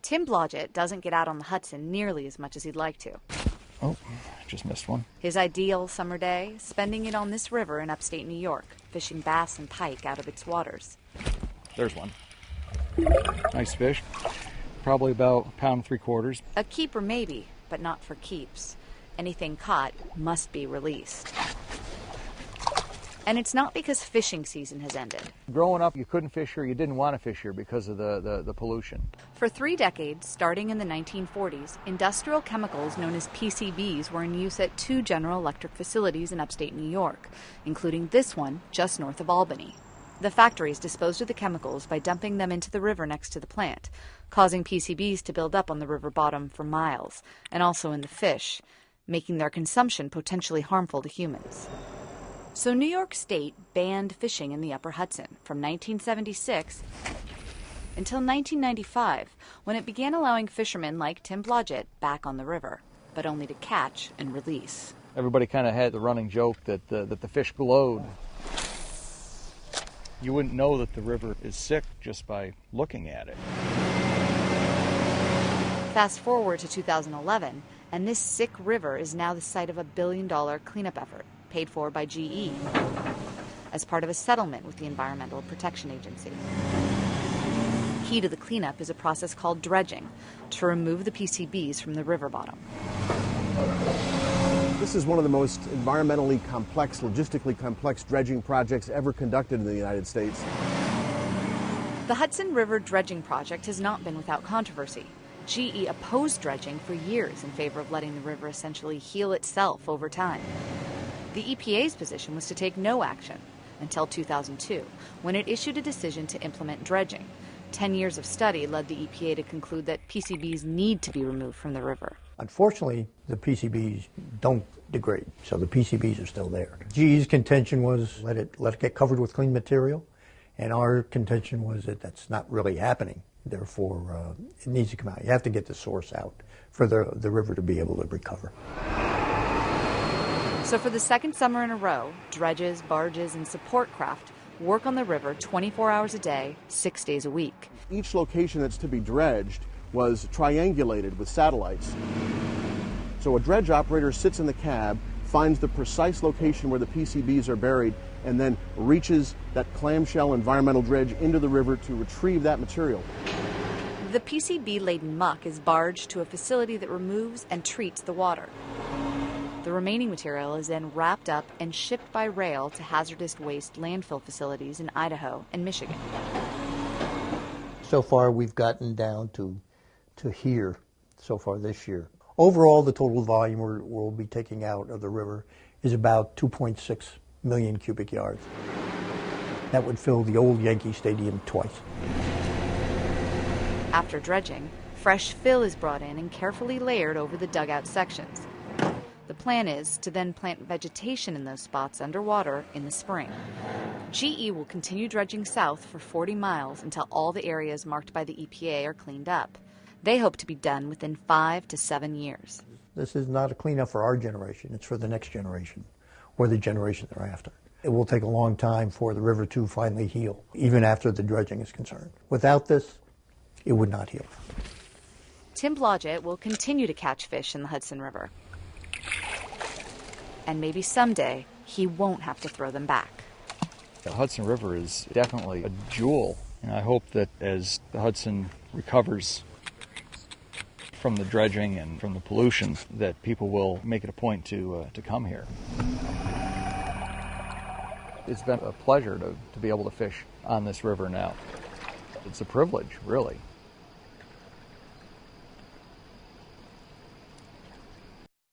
Tim Blodgett doesn't get out on the Hudson nearly as much as he'd like to. Oh, just missed one. His ideal summer day, spending it on this river in upstate New York, fishing bass and pike out of its waters. There's one. Nice fish. Probably about 1.75 pounds. A keeper maybe, but not for keeps. Anything caught must be released. And it's not because fishing season has ended. Growing up, you couldn't fish here. You didn't want to fish here because of the pollution. For 3 decades, starting in the 1940s, industrial chemicals known as PCBs were in use at 2 General Electric facilities in upstate New York, including this one just north of Albany. The factories disposed of the chemicals by dumping them into the river next to the plant, causing PCBs to build up on the river bottom for miles, and also in the fish, making their consumption potentially harmful to humans. So New York State banned fishing in the upper Hudson from 1976 until 1995, when it began allowing fishermen like Tim Blodgett back on the river, but only to catch and release. Everybody kind of had the running joke that the fish glowed. You wouldn't know that the river is sick just by looking at it. Fast forward to 2011, and this sick river is now the site of a $1 billion cleanup effort, paid for by GE, as part of a settlement with the Environmental Protection Agency. Key to the cleanup is a process called dredging, to remove the PCBs from the river bottom. This is one of the most environmentally complex, logistically complex dredging projects ever conducted in the United States. The Hudson River dredging project has not been without controversy. GE opposed dredging for years in favor of letting the river essentially heal itself over time. The EPA's position was to take no action until 2002, when it issued a decision to implement dredging. 10 years of study led the EPA to conclude that PCBs need to be removed from the river. Unfortunately, the PCBs don't degrade, so the PCBs are still there. GE's contention was let it get covered with clean material, and our contention was that that's not really happening. Therefore, it needs to come out. You have to get the source out for the river to be able to recover. So for the second summer in a row, dredges, barges, and support craft work on the river 24 hours a day, 6 days a week. Each location that's to be dredged was triangulated with satellites. So a dredge operator sits in the cab, finds the precise location where the PCBs are buried, and then reaches that clamshell environmental dredge into the river to retrieve that material. The PCB-laden muck is barged to a facility that removes and treats the water. The remaining material is then wrapped up and shipped by rail to hazardous waste landfill facilities in Idaho and Michigan. So far, we've gotten down to here so far this year. Overall, the total volume we'll be taking out of the river is about 2.6 million cubic yards. That would fill the old Yankee Stadium twice. After dredging, fresh fill is brought in and carefully layered over the dugout sections. The plan is to then plant vegetation in those spots underwater in the spring. GE will continue dredging south for 40 miles until all the areas marked by the EPA are cleaned up. They hope to be done within 5 to 7 years. This is not a cleanup for our generation. It's for the next generation or the generation thereafter. It will take a long time for the river to finally heal, even after the dredging is concerned. Without this, it would not heal. Tim Blodgett will continue to catch fish in the Hudson River. And maybe someday he won't have to throw them back. The Hudson River is definitely a jewel, and I hope that as the Hudson recovers from the dredging and from the pollution, that people will make it a point to come here. It's been a pleasure to be able to fish on this river now. It's a privilege, really.